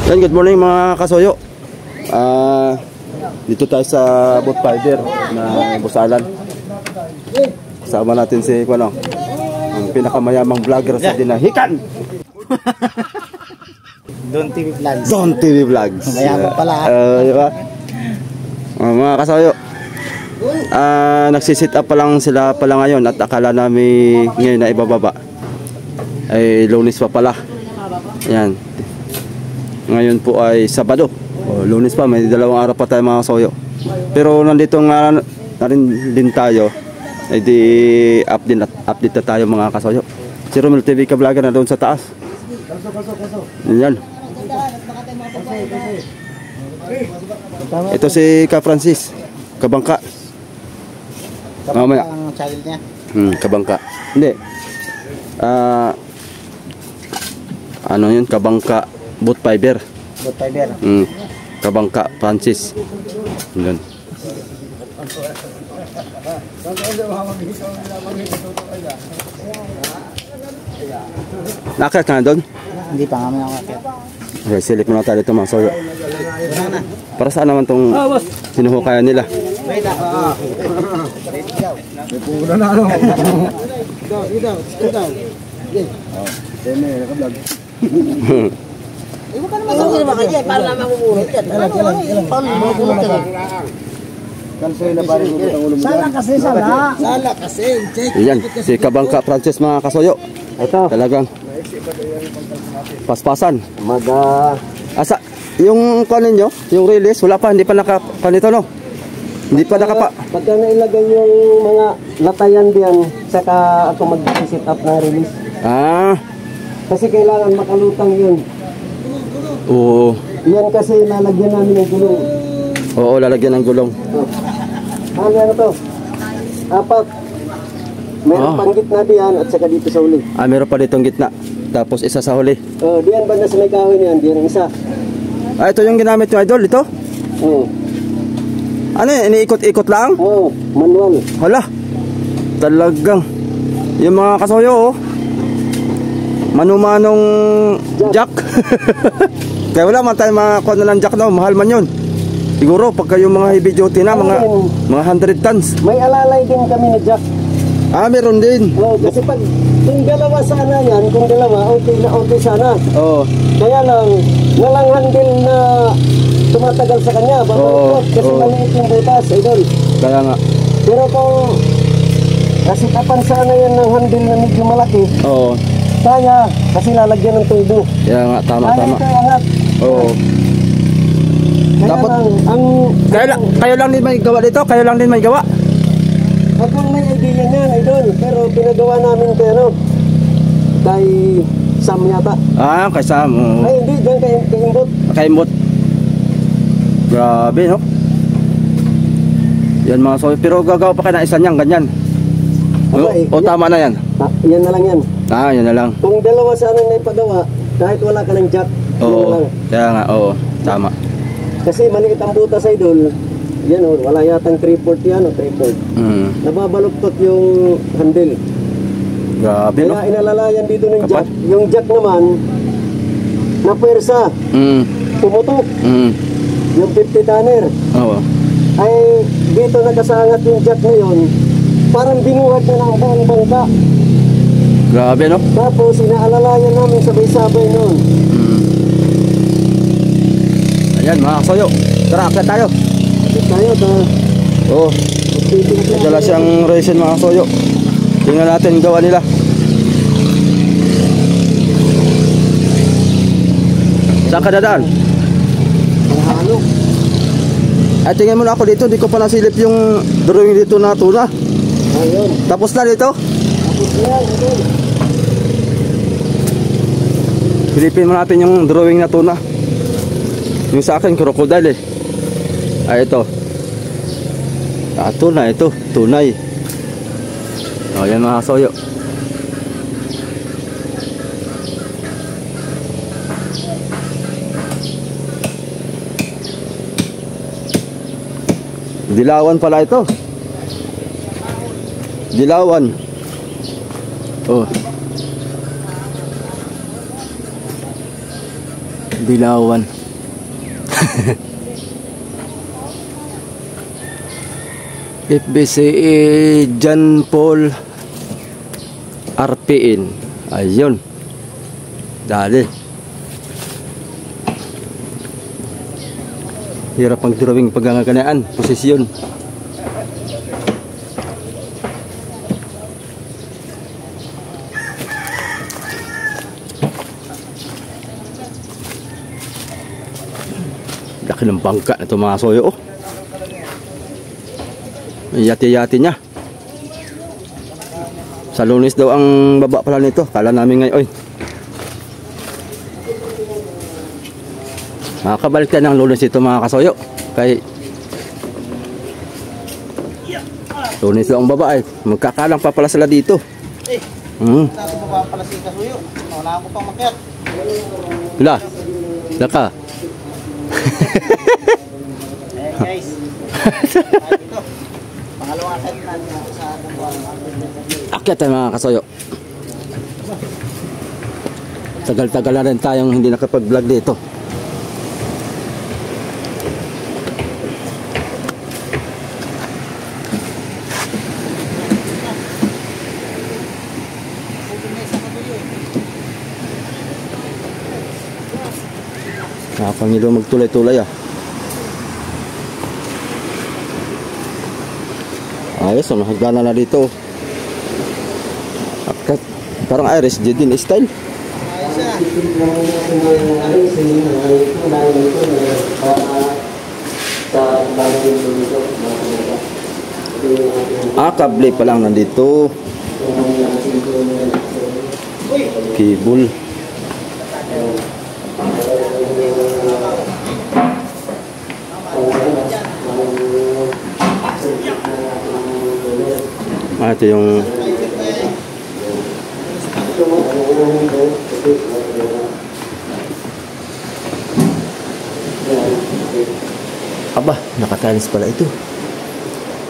Yan, good morning mga kasuyo. Dito tayo sa boat fiber na Busalan. Kasama natin si ang pinakamayamang vlogger sa Dinahican. Don TV Vlogs. Don TV Vlogs. Mayaman pala. Diba? Mga kasuyo, nagsisit up pa lang sila pala ngayon at akala namin ngayon na ibababa. Ay Lunes pa pala. Ayan. Ngayon po ay Sabado. Lunes pa, may 2 araw pa tayo mga kasuyo. Pero nandito nga na rin din tayo. Ay di update na tayo mga kasuyo. Si Romel TV ka vlogger na doon sa taas. Yan. Ito si Ka Francis, Kabangka. Mamaya. Ang channel niya. Kabangka. Hindi. Ano yun? Kabangka boat fiber. Boat fiber. Kabangka Francis. Yun. Nakakit ka na doon? Hindi pa kami nakakit. Okay, silip muna tayo dito mga soyo. Para saan naman itong sinuhukayan nila? Ibu kan masuk ini makanya para nama murut kan. Salah kasi, salah. Salah kasi. Yan, si Kabangka Francis mga kasoyo. Ito. Talagang paspasan. Asa, yung kanin nyo, yung release, wala pa, hindi pa nakapanito no? Hindi pa nakapa. Pagka nailagay yung mga latayan diyan, saka ako mag-sit up na release. Kasi kailangan makalutang yun. Oo. Yan kasi lalagyan namin ng gulong. Oo, lalagyan ng gulong. Ano to? 4. Meron pang gitna diyan at saka dito sa huli. Meron pa ditong gitna. Tapos isa sa huli. Diyan banda sa may kahoy niyan, diyan isa. Ito yung ginamit yung idol, ito? Ano yun, iniikot-ikot lang? Manual. Hala, talagang yung mga kasoyo, manumanong jack. Kaya wala man tayo makakuha na ng jack na, mahal man yun. Siguro pagka yung mga heavy duty na, mga 100 tons. May alalay din kami na jack. Meron din. Kasi pag kung dalawa sana yan, kung dalawa, okay sana. Kaya lang, walang handle na tumatagal sa kanya. Kasi maliit yung butas, idol. Kaya nga. Pero kung kasi kapan sana yan ng handle na medyo malaki, kaya, kasi lalagyan ng tubo. Kaya nga, tama. Ito angat. Dapat, kayo lang din may gawa dito? Kayo lang din may gawa? Akong may idea niyan, idol. Pero pinagawa namin kay Sam yata. Kay Sam. Ay, hindi. Diyan kay Imbot. Kay Imbot. Grabe, no? Yan mga soy. Pero gagawa pa kayo ng isa niyang ganyan. Tama na yan? Yan na lang yan. Yan na lang. Kung dalawa sana na ipagawa, kahit wala ka ng jack, kaya nga, tama. Kasi maliit ang butas, idol. Yan wala yatang 3/4 yan o 3/4. Nababaluktot yung handle. Grabe, no? Kaya inalalayan dito ng jack. Yung jack naman, na puwersa. Pumutok. Yung 50 tonner. Ay, dito nakasangat yung jack na yun. Parang binuhat na ng buong bangka. Grabe, no? Tapos inaalalayan namin sabay-sabay noon. Ayan mga kasoyo. Tara, akit tayo. Dala siyang resin mga kasoyo. Tingnan natin gawa nila. Saan ka dadaan? Ay, tingnan mo na ako dito. Di ko pa nasilip yung drawing dito na tuna. Tapos na dito? Silipin mo natin yung drawing na tuna. Yung sa akin, crocodile ito. Tunay ito. Tunay. Yan mga kasoyo. Dilawan pala ito. Dilawan. Dilawan. FBCE John Paul RPN. Ayun. Dali. Hirap ang drawing paggangaganaan. Posisyon. Laki ng bangka na ito mga soyo. Oh. Yati-yati niya. Sa Lunes daw ang baba pala nito. Kala namin ngayon. Oy. Makakabalik tayo ng Lunes ito mga kasoyo. Kay Lunes daw ang baba eh. Magkakalang pa pala sila dito. Ako pa pala si Kasuyo. Wala ako pang makyat. Wala. Laka. Guys. Ito. Pangalawang akin na sa Akyat tayo mga kasoyo. Tagal-tagal na rin tayong hindi nakapag-vlog dito. Nakapangilo magtulay-tulay ah. Ayos, mahagana na dito. Akat. Parang Iris Jedin style. Kable pa lang nandito. Cable. Ito yung aba, nakatalis pala ito.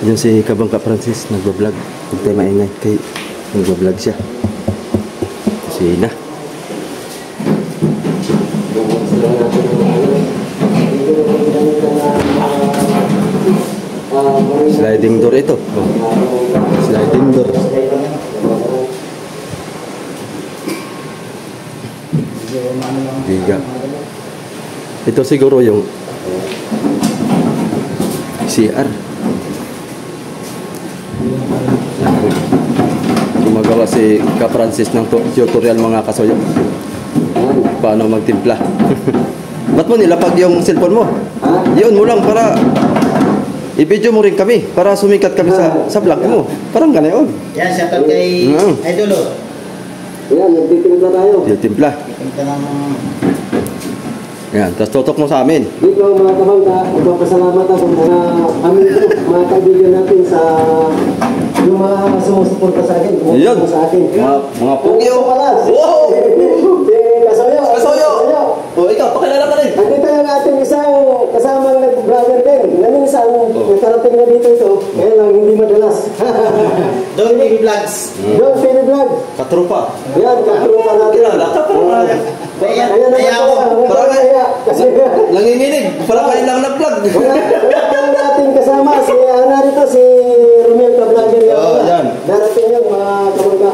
Yung si Kabangka Francis nagbablog. Huwag tayo maingay kay nagbablog siya. Sila. Sliding door ito. Oh. Sliding door. Biga. Ito siguro yung CR. Gumagawa si Ka Francis ng tutorial mga kasoyo. Paano magtimpla. Ba't mo nilapag yung cellphone mo? Yun mo lang para i-video mo rin kami para sumikat kami sa vlog mo. Parang ganoon. Yan, shoutout kay Idolo. Yan, nagtitimpla tayo. Timpla. Ipinta ng Yan, tapos tutok mo sa amin. Dito mga kabangka, magpapasalamat ako mga kaibigan natin sa yung mga sumusuporta sa akin. Yan. Sa akin. Mga pugyo. Wow! Kasoyo. Kasoyo. O ikaw, pakilala ka rin. Nandito yung ating isang kasamang nag-brother din. Naminsan, nakarating na dito ito. Kaya lang, hindi madalas. Don TV Vlogs. Don TV Vlog. Katrupa. Yan, katrupa natin. Kilala ka pa naman. Ayan ako. Kasi Nanginginig. Parang kayo lang nag-vlog. wala natin kasama. Narito si Romel Ka-Vlogger. Yan. Darating yun, mga kabangka.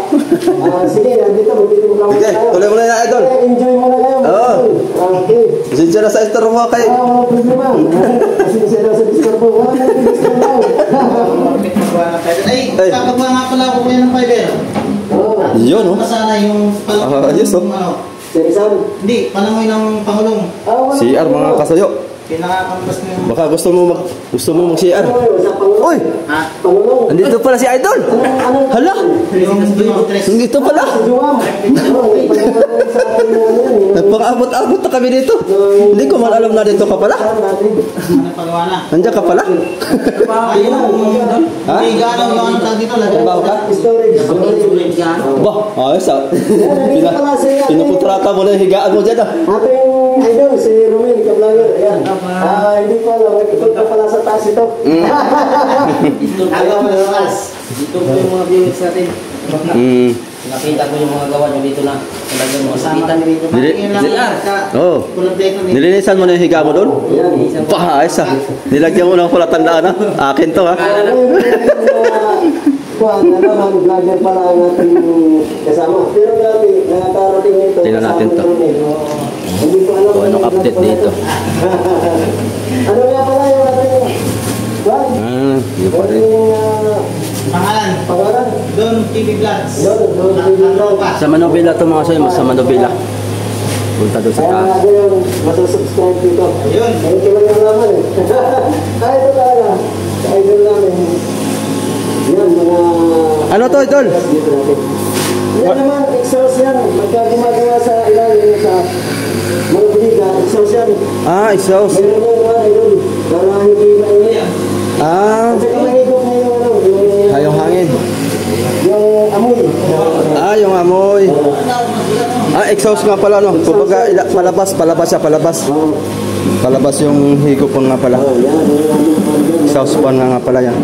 Sige, nandito. Magtito mo lang Okay, tayo. tuloy mo na yan, idol. Enjoy mo na kayo. Oo. Okay. Pasensya na sa istor mo kay. Wala problema. Kasi siya sa disturbo. Wala na disturbo. Ay, kakagawa nga pala ako kuya ng fiber. Yun, oh. Sana yung Ayos, oh. Serisan? Hindi, panangoy ng Pangulong. CR mga kasoyo. Pinaka-canvas na yung... Baka gusto mo mag-CR. Uy! Ha? Pangulong. Andito pala si Idol. Hala! Yung tres. Nandito pala. Juwam. Nagpang-abot-abot na kami dito. Hindi ko man alam na dito ka pala. Ano pagawa na? Nandiyan ka pala. Ayun, hindi gano'n yung ano tag dito. Trabaho ka? Storage. Ba, ayos ah. Pinuputrata mo na yung higaan mo dyan ah. Ating idol, si Romel Ka-Vlogger. Ayan. Hindi ko alam. Ito pala sa taas ito. Dito po yung mga viewers natin. Nakita ko yung mga gawa nyo dito na talagang mga Kasama sabitan. kami dito. Dili- Patingin lang dili- yan sa Oo. kumpleto ni. Nilinisan mo na yung higa mo doon? Paayos ah. Nilagyan mo ng pala tandaan ha. Akin to ha. Kuhan na naman, vlogger pala ang ating kasama. Pero dati, nakakarating nito. Tingnan natin to. Hindi ko alam Kung anong update dito. Ano nga pala yung ating Juan? Yun pa rin. Pangalan. Pangalan? Don TV Vlogs. Don TV Vlogs. Tropa. Sa Manobela to mga soy, sa Manobela. Punta doon sa Kaya taas. nga yun, masusubscribe dito. Ayun. Ayun ko lang yung naman eh. Ito talaga. Sa idol namin. Yan, mga... Ano to, idol? Dito natin. Yan naman, exhaust yan. Pagka gumagawa sa ilalim sa mga buliga, exhaust yan. Ah, exhaust. Meron mo mga idol. Para hindi mainit. Ah, At saka mahigop na yung ano, hayong hangin. yung amoy. Ah, yung amoy. Ah, exhaust nga pala no. Kumbaga palabas siya, palabas. Palabas yung higop nga pala. Oh, yan. Exhaust fan nga pala yan.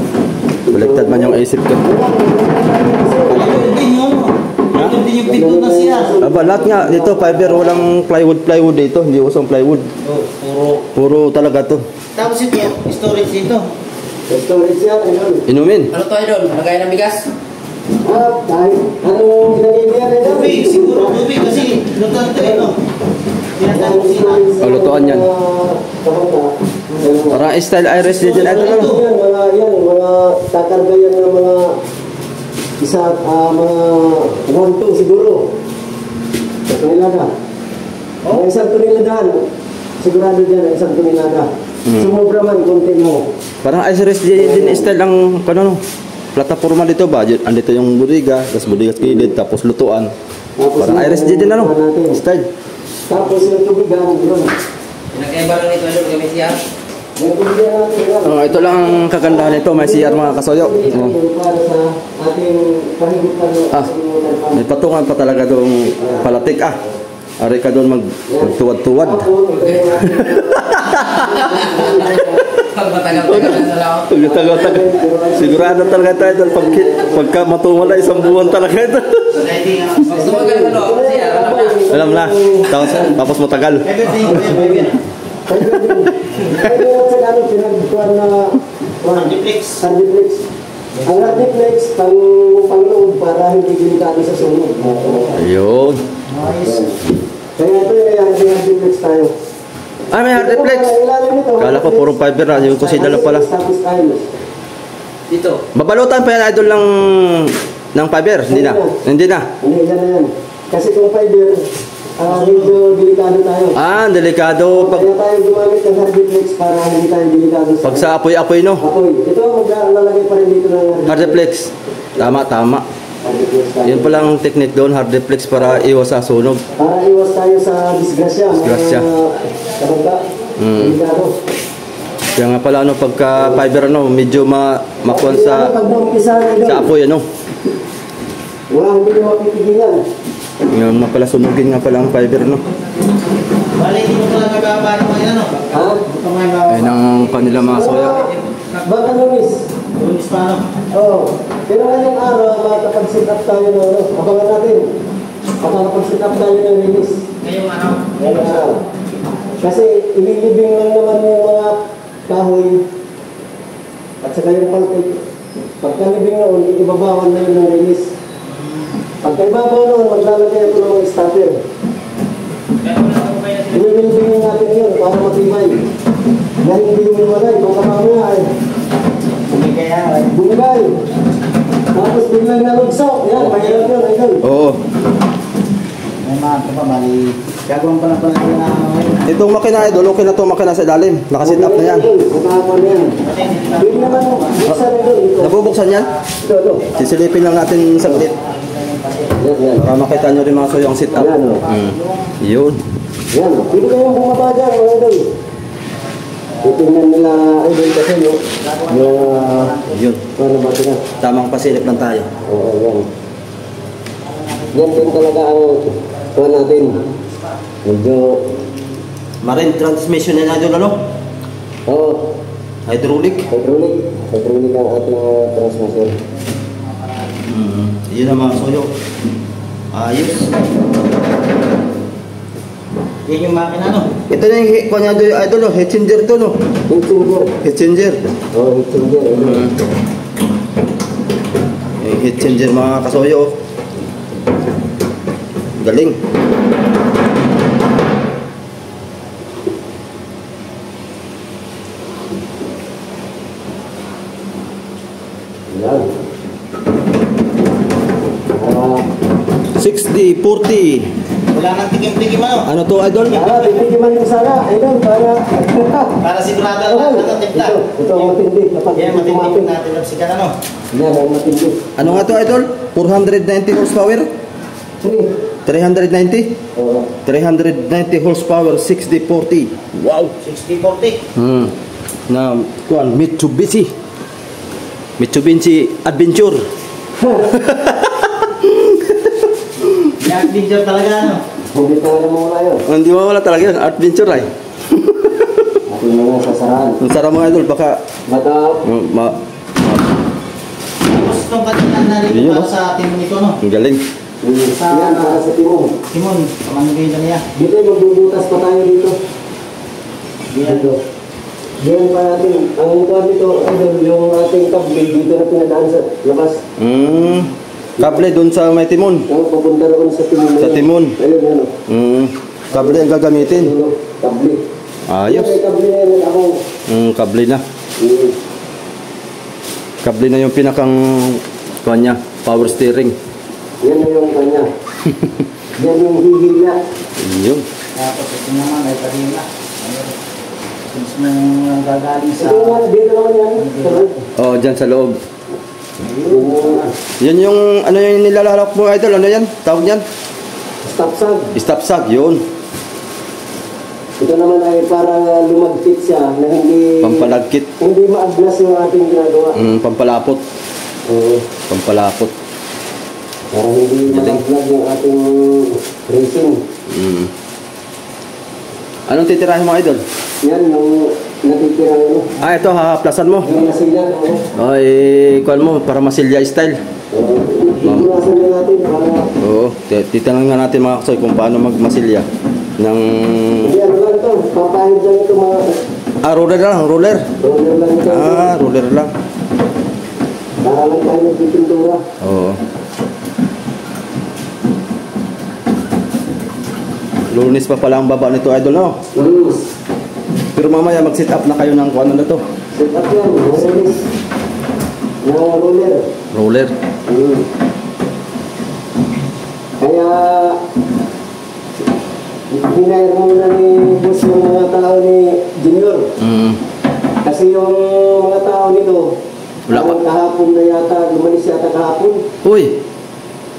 Baliktad man yung isip ko. Ayun din yun. Ayun din yung pinto na siya. Aba, lahat nga dito fiber, walang plywood dito, hindi usong plywood. Puro. Puro talaga to. Tapos ito, storage dito. Storage yan, idol. Inumin. Ano to, idol? Lagay ng bigas? Kahit anong ginagigyan na idol. Tubig, siguro tubig kasi lutan to eh, no? Tinatawag ko sila. Oh, lutuan yan. Parang style iris din dyan. Ito ano? Mga takarga yan ng mga mga 1-2 siguro. Sa tonelada. Ang isang toneladahan, sigurado dyan, ang isang tonelada. Sumobra man, konti mo. Parang iris din style ang ano, plataforma dito ba? Andito yung budiga, tapos budiga kilid, tapos lutuan. Parang iris din ano? Style. Tapos yung tubigan, yun. Pinagkaiba lang nito, idol, kami siya. Yung tubigan natin, yun. Oh, ito lang ang kagandahan nito, may CR mga kasoyo. Oh. Para sa ating pahigitan Ah, may patungan pa talaga doong palatik ah. Ari ka doon magtuwad-tuwad. Pag matagal-tagal na lang ako. Pagkatagal-tagal. Sigurado talaga tayo doon pagka matungan na isang buwan talaga ito. Pag tumagal na lang, kasi alam na. Alam na, tapos matagal. Everything, everything. Kaya sa ano, pinagkuhan na Hardiplex. hardiplex. Ang hardiplex, pang-loob para hindi delikado sa sunog. Ayun. Kaya ito yung hardiplex tayo. Ah, may hardiplex. Kala ko puro fiber na, yung kusina lang pala. Tapos tayo. Dito. Babalutan pa yan idol ng fiber, hindi na. Hindi na. Hindi, yan na yan. Kasi kung fiber, medyo delikado tayo. Ah, delikado pag Kaya tayo gumamit ng hardiplex para hindi tayo delikado pag sa apoy-apoy no. apoy. Ito, maglalagay pa rin dito ng Hardiplex. Tama. hardiplex tayo. Yun pala ang technique doon, hardiplex para iwas sa sunog. Para iwas tayo sa disgrasya. Disgrasya. Kabangga. Delikado. Kaya nga pala ano, pagka fiber ano, medyo makuha sa Pag naumpisa na ito, apoy ano. wala hindi mo mapipigilan. Ngayon nga pala sunugin nga pala ang fiber no. Bali, hindi mo pala magbabago ng ano? Ha? Ito may bawa. Ayun ang kanila mga soya. Baka lumis. Lunis pa ano? Oo. Pero ngayong araw, makakapag-sit up tayo ng ano. Abangan natin. Makakapag-sit up tayo ng release. Ngayong ano? Ngayong araw. Kasi ililibing lang naman yung mga kahoy at saka yung palpit. Pagkalibing noon, ibabawan na yun ng release. Pagkaibabaw noon, maglalagay ako ng mga stopper. Kaya wala ako kayo natin. Ililibingin natin yun para matibay. Dahil hindi yung iwalay, kung kamamaya ay Bumigay yan. bumigay. Tapos biglang nalugsaw. Yan, mahirap yun, idol. Oo. May mga ito pa, bali. Gagawin pa lang pala yun na ngayon. Itong makina idol, okay na itong makina sa ilalim. Nakasit up na yan. Magkakapan yan. Hindi naman buksan idol. Ito. Nabubuksan yan? Ito. Sisilipin lang natin saglit. Yan. Para makita nyo rin mga soya ang sit up. Yan, o. Yun. Yan. Pwede kayong bumaba dyan, mga idol. Titingnan nila, idol, kasi no. Yun. Para ba sila? Tamang pasilip lang tayo. Oo, yan. Yan din talaga ang kuha natin. Medyo, Marine transmission yan idol ano? oo, Hydraulic. hydraulic. Hydraulic ang ating transmission. Yun ang mga soyo. Ayos. Yan yung makina, no? Ito na yung kanya doon, idol, no? Heat changer to, no? Heat changer. Heat changer. Oh, heat changer. Yung heat changer mga kasoyo. Galing. Yan. 60-40. Wala nang tikim-tikim, ano? Ano to, idol? Titikiman ko sana. Ayun, para... Para sigurado lang na timpla. Ito ang matindi. Kapag Yan, ito matindi tumapin. natin ang sikat, ano? Yan, ang matindi. Ano nga to, idol? 490 horsepower? 390? Oo. 390 horsepower, 60-40. Wow! 60-40. Na, kuan, Mitsubishi. Mitsubishi Adventure. Yan, video talaga, ano? Hindi talaga mawala yun. Hindi mawala talaga yun, Adventure ay. Ating mga sasaraan. Ang sarap mga idol, baka Bata, Tapos itong katilan na rito Yun, para no? sa timon nito, no? ang galing. yan para sa timong. Timon, pamangkin na niya. Dito magbubutas pa tayo dito. Dito. Diyan pa natin, ang kuha dito, yung ating kable dito na pinadaan sa labas. Kable dun sa may timon. Ang papunta naman sa timon. Sa timon. Ayun, yan o. Kable ang gagamitin. Kable. Ayos. May kable na yan ako. Kable na. Kable na yung pinakang kanya, power steering. Yan na yung kanya. Yan yung hihil niya. Yun. Tapos ito naman ay kanina. Ayun. Mismo gagaling sa... Ito naman, dito naman yan. Oh, dyan sa loob. Yung Yan yung, ano yung nilalawak mo idol, ano yan? Tawag yan? stop sag. Stop sag, yun. Ito naman ay para lumagkit siya na hindi... Pampalagkit. Hindi maaglas yung ating ginagawa. Pampalapot. Oo. Pampalapot. Para hindi Galing. maaglas yung ating racing. Anong titirahin mo idol? Yan yung natitira yun. Ito, hahaplasan mo. Yung nasilat. Ay, kuhan mo, para masilya style. Ipunasan na natin para... Oo, titanong nga natin mga kasoy kung paano magmasilya ng... Hindi ano lang ito. Papahid lang ito mga... roller lang, roller. Roller lang ito. Roller lang. Para lang tayo nagpipintura. Oo. Lunes pa pala ang baba nito idol, no? Lunes. Pero mamaya mag-set up na kayo ng kung ano na to. Set up yan. Lunes. Yung roller. Roller. Kaya hinayar muna ni boss yung mga tao ni Junior. Kasi yung mga tao nito, Wala pa. kahapon na yata, lumalis yata kahapon. Uy!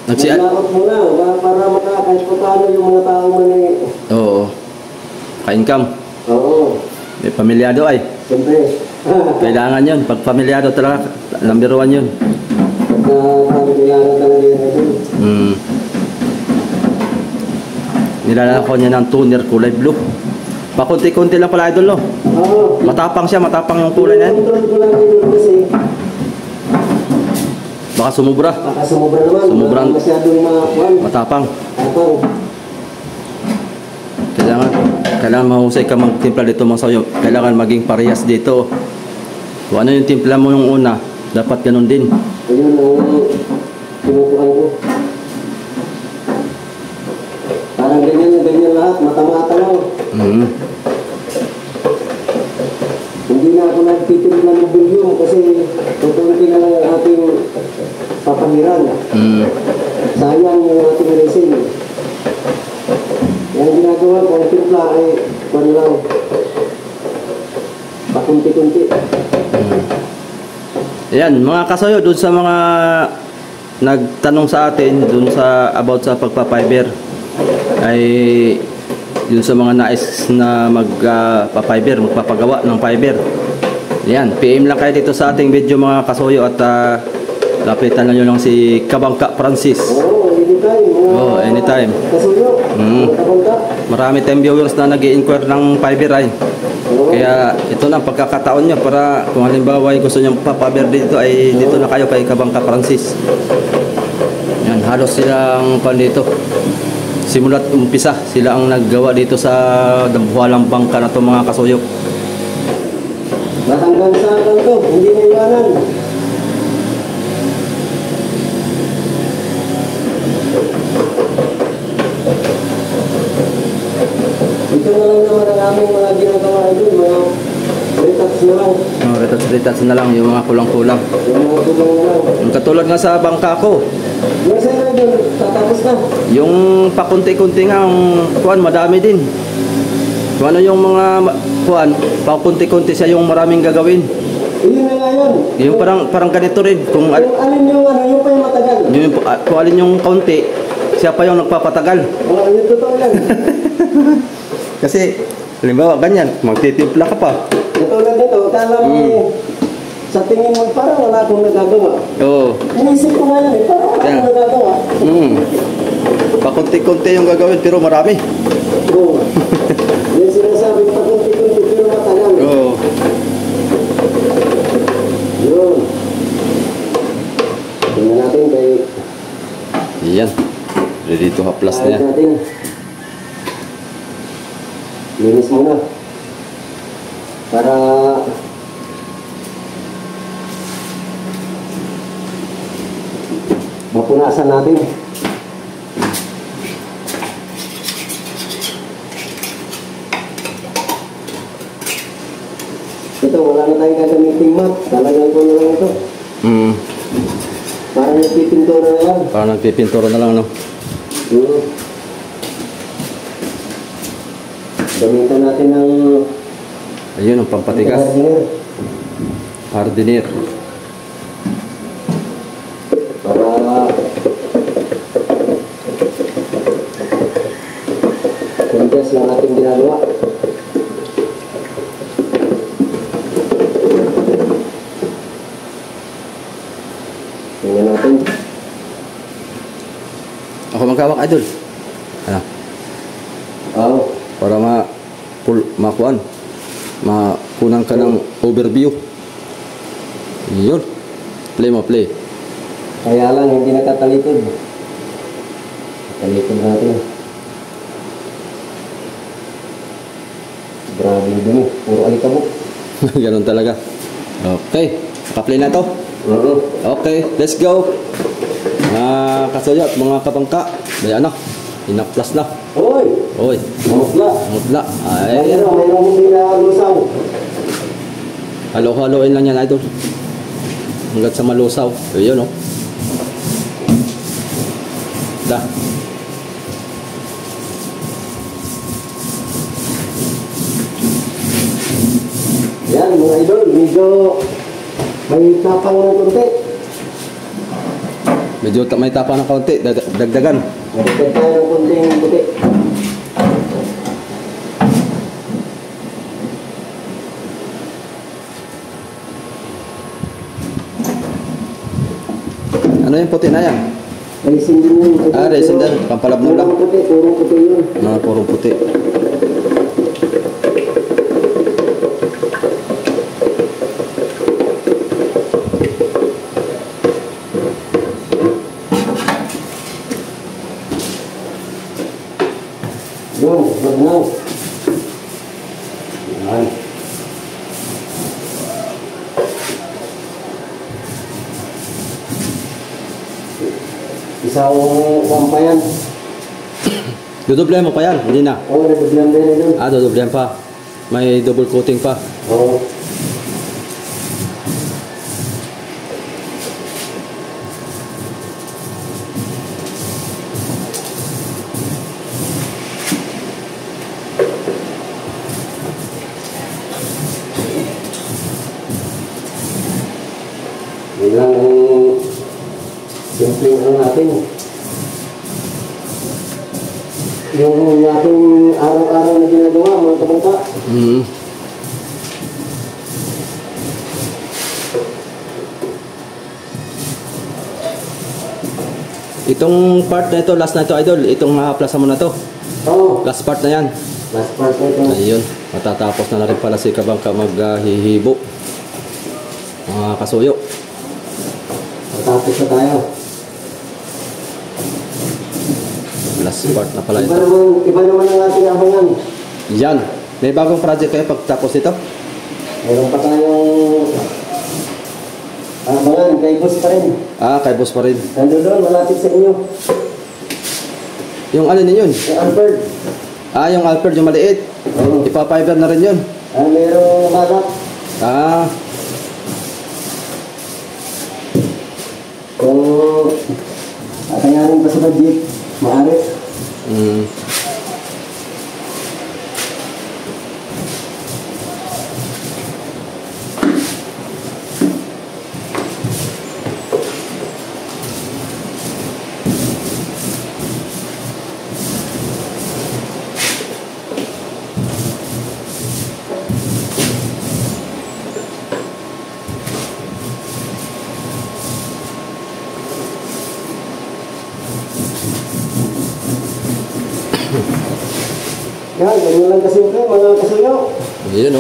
Naglaot muna para kahit pa paano yung mga tao man eh. Oo. Ka-income. Oo, May pamilyado ay. siyempre. Kailangan yun. Pag pamilyado talaga, number 1 yun. Pagka-pamilyara talaga yan ito. Nilalako niya ng tuner kulay blue. Pakunti-kunti lang pala idol, no? Oo. Matapang siya, matapang yung kulay na yan. Control ko lang ito kasi Baka sumubra. baka sumubra naman. Sumubrang- Masyadong makuhan. Matapang. Atang. Kailangan mahusay ka magtimpla dito mga sayo. Kailangan maging parehas dito. Kung ano yung timpla mo yung una, dapat ganun din. Ayun ang pinupuhan ko. Parang ganyan lahat, mata-mata lang. Hindi na ako nagtitignan ng volume kasi tutunti na lang ang ating papahiran. Sayang yung ating racing. Yang ginagawa ko, ang timpla ay kung lang pakunti-kunti. Ayan, mga kasayo, dun sa mga nagtanong sa atin dun sa about sa pagpa-fiber ay dun sa mga nais na magpa-fiber, magpapagawa ng fiber. Ayan, PM lang kayo dito sa ating video mga kasoyo at lapitan nyo lang si Kabangka Francis. Anytime. Anytime. Kasuyo, kabangka. Marami tayong viewers na nag-i-inquire ng fiber ay. Kaya ito na ang pagkakataon nyo para kung halimbawa ay gusto nyo papaber dito ay dito na kayo kay Kabangka Francis. Yan. halos silang pan dito. Simulat umpisa, sila ang naggawa dito sa dambuhalang bangka na to mga kasuyok. Hanggang sa hanggang to, hindi na iwanan. Ito na lang naman ang aming mga ginagawa doon, mga retats na lang. Retats na lang, yung mga kulang-kulang. Yung mga kulang na lang. Ang katulad nga sa bangka ko, Yung sa na doon, tatapos na. yung pakunti-kunti nga ang kuan, madami din. Kung ano yung mga kuan, pakunti-kunti siya yung maraming gagawin. Yun na nga yun. Yung parang ganito rin. Kung Yung alin yung ano, yung pa yung matagal. kung alin yung kaunti, siya pa yung nagpapatagal. Oo, yung totoo yan. Kasi, halimbawa, ganyan, magtitimpla ka pa. Katulad nito, kala mo sa tingin mo parang wala akong nagagawa. Oo. Inisip ko nga yan parang wala akong nagagawa. Pakunti-kunti yung gagawin, pero marami. Oo. Yung sinasabi pa kunti-kunti pero matagal. Oo. Yun. Tingnan natin kay... Yan. Ready to haplas na yan. natin. Linis muna. Para... mapunasan natin. Ito, wala na tayong gagamiting mat. Talagang ko na lang ito. Parang nagpipintura na yan. Parang nagpipintura na lang, no? Gamitan natin ng... Ayun, ang pampatigas. Hardiner. Para... Kundes lang ating ginagawa. Tingnan natin. Ako magkawak, idol. Ano? Oo. Para makuan. Makunan ka ng overview. Yun. Play mo, play. Kaya lang, hindi nakatalikod. Talikod natin. Grabe yung dumi. Puro alikabok. Ganun talaga. Okay. Naka-play na to. Okay, let's go. Mga kasuyot, mga kabangka. May ano, inaplas na. Hoy! Oy, Mamutla. mutla. Ay, Mayroong hindi na lusaw. halo-haloin lang yan, idol. Hanggat sa malusaw. Ayun, oh. Da. Yan, mga idol. Medyo may tapang ng konti. Medyo may tapa ng kaunti. Dagdagan. Nagkita tayo ng konting puti. Ano yung puti na yan? Racing din yun. Racing din. Pampalabno lang. Purong puti yun. Purong puti. Yun, wag na. Yan. Isang wampayan. Dudoblehan mo pa yan? Hindi na. Oo, nagbibilang din na yun. Dudoblehan pa. May double coating pa. Oo. Yun lang ang simpleng ano natin. Yung ating araw-araw na ginagawa, mga kabangka. Itong part na ito, last na ito, idol. Itong plaza mo na to. Oo, Last part na yan. last part na ito. Ayun. Matatapos na rin pala si Kabangka maghihibo. Mga kasuyo. Matapos na tayo. Sport na pala ito. Iba naman ang ating abangan. Yan. May bagong project kayo pagtapos ito? Meron pa tayong abangan, kay boss pa rin. Kay boss pa rin. Nandun doon, malapit sa inyo. Yung alin yun? Yung Alfred. Yung Alfred, yung maliit. Ipa-fiber na rin yun. Merong balak. Kung atayanin pa sa budget, maaari. Yan, ganyan lang kasimple, mga kasuyo. Yun,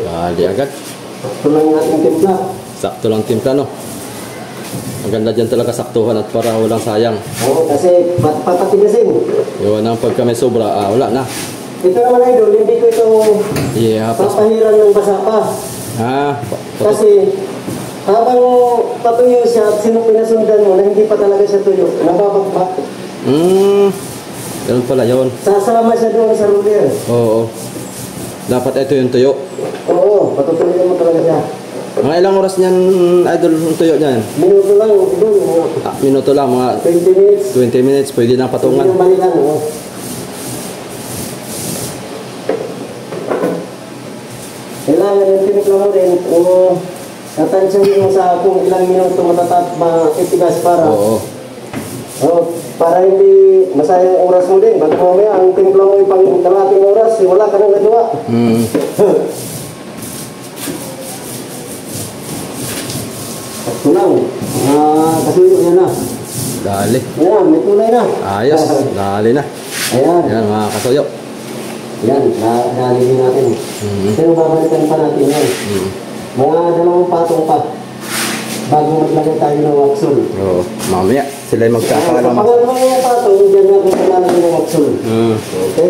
Dali agad. Ito lang ating timpla. Sakto lang timpla, no? Maganda dyan talaga saktuhan at para walang sayang. Oo, kasi papatigasin. Yun ang pagka may sobra, wala na. Ito naman idol, hindi ko ito papahiran ng basa pa. Kasi habang patuyo siya at sino pinasundan mo na hindi pa talaga siya tuyo, nababagpak. Ganun pala yun. Sasama siya doon sa roller. Oo. Dapat ito yung tuyo. Oo, patutuloy mo talaga siya. Mga ilang oras niyan, idol, yung tuyo niyan? Minuto lang, idol. Minuto lang, mga 20 minutes. 20 minutes, pwede na patungan. Pwede na balikan, Kailangan yung tinikla mo rin, natansyahin mo sa kung ilang minuto itigas para. Para hindi masayang oras mo din. Bago mamaya, ang timpla mo yung pang-kalating oras, wala ka nang nagawa. Ito lang. Kasuyo yan na. Dali. Yan, may tulay na. Ayos, dali na. Ayan. Yan, mga kasuyo. Yan, nalilin natin. Pero babalikan pa natin yan. Mga 2 patong pa. Bago maglagay tayo ng waxol. Mamaya, sila yung magkakaalam. Sa pangalawang patong, dyan na kung lalagay ng waxol. Okay?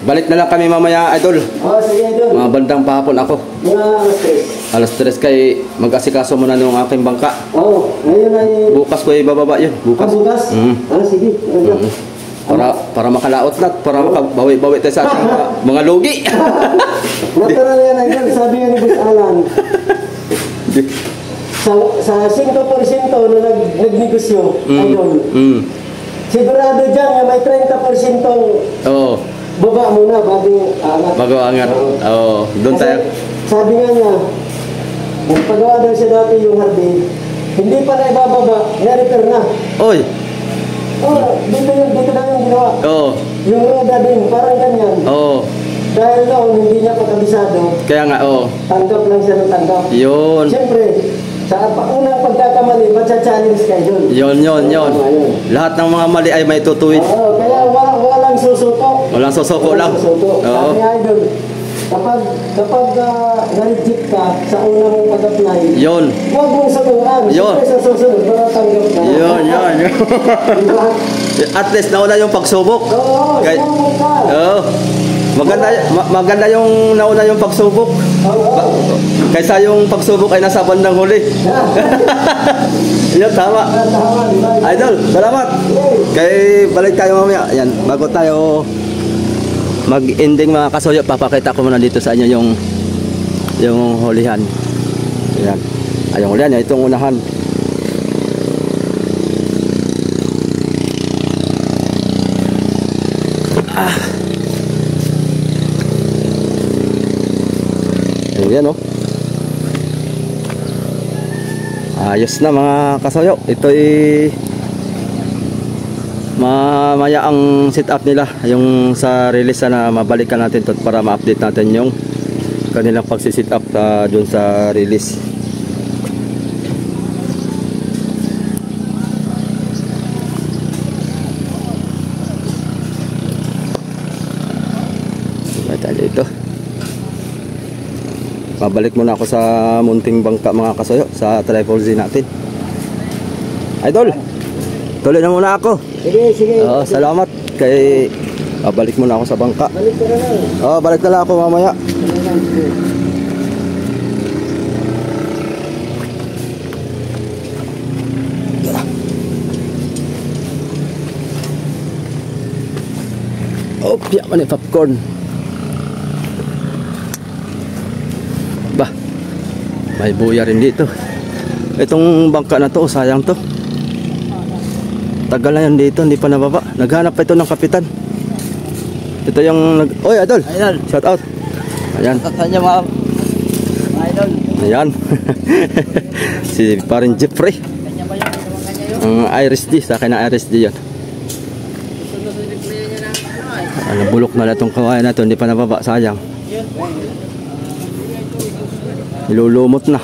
Balik na lang kami mamaya, idol. Sige, idol. Mga bandang pahapon ako. Mga alas 3. Alas 3 kay mag-asikaso muna ng aking bangka. Ngayon ay... Bukas ko ibababa yun. Bukas. Bukas? Sige. Para makalaot na, para makabawi-bawi tayo sa ating mga lugi. Natural yan, idol. Sabi nga ni Boss Alan, sa 5% na nagnegosyo, idol, sigurado dyan na may 30% baba muna bago aangat. Bago angat. Doon tayo. Sabi nga niya, nagpagawa daw siya dati yung Harvey, hindi pa na ibababa, na-repair na. Oy! Dito na yung ginawa. Yung roda din, parang ganyan. Dahil noon, hindi niya pagkabisado. Kaya nga, tanggap lang siya ng tanggap. Yun. Siyempre, sa unang pagkakamali, matcha-challenge kayo dun. Yun. Lahat ng mga mali ay may tutuwid. Kaya walang susuko. Walang susuko lang. Sabi nga idol, kapag na-reject ka sa unang mong pag-apply, huwag mong subukan. Siyempre sa susunod, matatanggap ka. Yun. Diba? At least nauna yung pagsubok. Sumubok ka. Maganda yung nauna yung pagsubok. Kaysa yung pagsubok ay nasa bandang huli. Yun, tama. Idol, salamat. Kay balik tayo mamaya. Yan, bago tayo mag-ending mga kasuyo, papakita ko muna dito sa inyo yung hulihan. Yan. Yung hulihan, itong unahan. Yan ayos na mga kasayo. Ito mamaya ang set up nila, yung sa release na mabalikan natin to para ma-update natin yung kanilang pagsi-set up dun sa release. Ito Balik muna ako sa munting bangka mga kasoyo, sa Triple Z natin. Idol, tuloy na muna ako. Sige. Salamat. Kay balik muna ako sa bangka. Balik ka na lang. Balik na lang ako mamaya. Piyak man yung popcorn. Bah, may buya rin dito. Itong bangka na to, sayang to. Tagal na yan dito, hindi pa nababa. Naghanap pa ito ng kapitan. Ito yung Oy, Idol! Shout out! Ayan. Kanya mga idol. Ayan. Si parin Jeffrey. Ang Iris D, sa akin ang Iris D yan. Bulok na lang itong kawayan na ito, hindi pa nababa, sayang. Ilulumot na.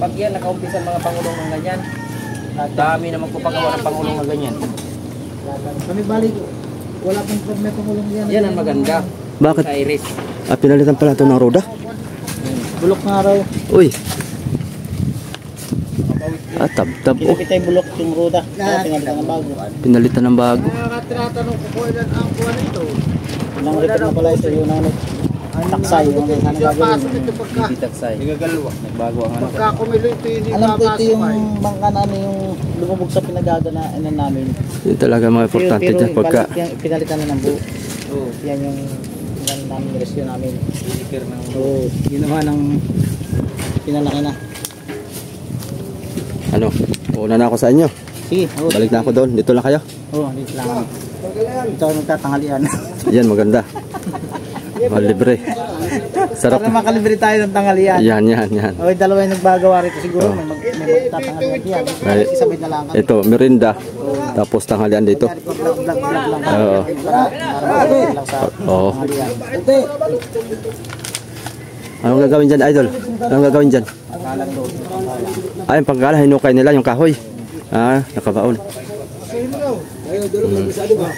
Pag yan nakaumpisa mga pangulong ng ganyan, dami naman ko pagawa ng pangulong ng ganyan. Kami balik. Wala pang may pangulong yan. Yan ang maganda. Bakit? Sa Iris. Pinalitan pala ito ng roda? Bulok nga raw. Uy! Tab-tab. Pinapitay bulok yung roda. Pinalitan ng bago. Pinalitan ng bago. Tinatanong ko kung ilan ang kuha nito. Nang record na pala ito yung taksay. Yung ano gagawin. Hindi taksay. Nagbago ang ano. Pagka kumilo ito yung Alam ko ito yung bangka namin yung lumubog sa pinagagana namin. Yun talaga mga importante dyan. Pagka Pinalitan na ng buo. Yan yung namin rescue namin. Ginawa ng pinalaki na. ano, una na ako sa inyo. Sige. Balik na ako doon. Dito lang kayo. Oo, dito lang. Ito ang magtatanghalian. Yan, maganda. Libre. Sarap. Para makalibre tayo ng tanghalian. Yan. O, dalawa yung nagbagawa rito siguro. May magtatanghalian yan. Isabit na lang. Ito, merinda. Tapos tanghalian dito. Vlog lang. Oo. Para lang sa Oo. tanghalian. Anong gagawin dyan, Idol? Anong gagawin dyan? Pagkalang doon. Ay, yung pagkala, hinukay nila yung kahoy. Nakabaon.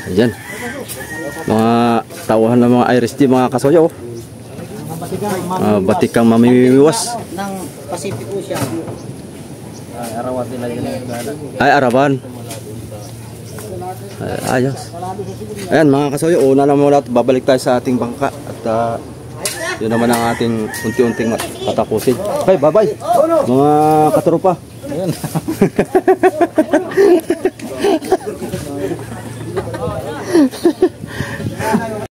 Ayan. Mga tauhan ng mga Iris D, mga kasoyo. Batikang mamimiwas. Ng Pacific Ocean. Arawan nila yun. Ay, araban. Ayos. Ayan, mga kasoyo, una na muna at babalik tayo sa ating bangka. At yun naman ang ating unti-unting patapusin. Okay, bye-bye. Mga katropa. Ayun.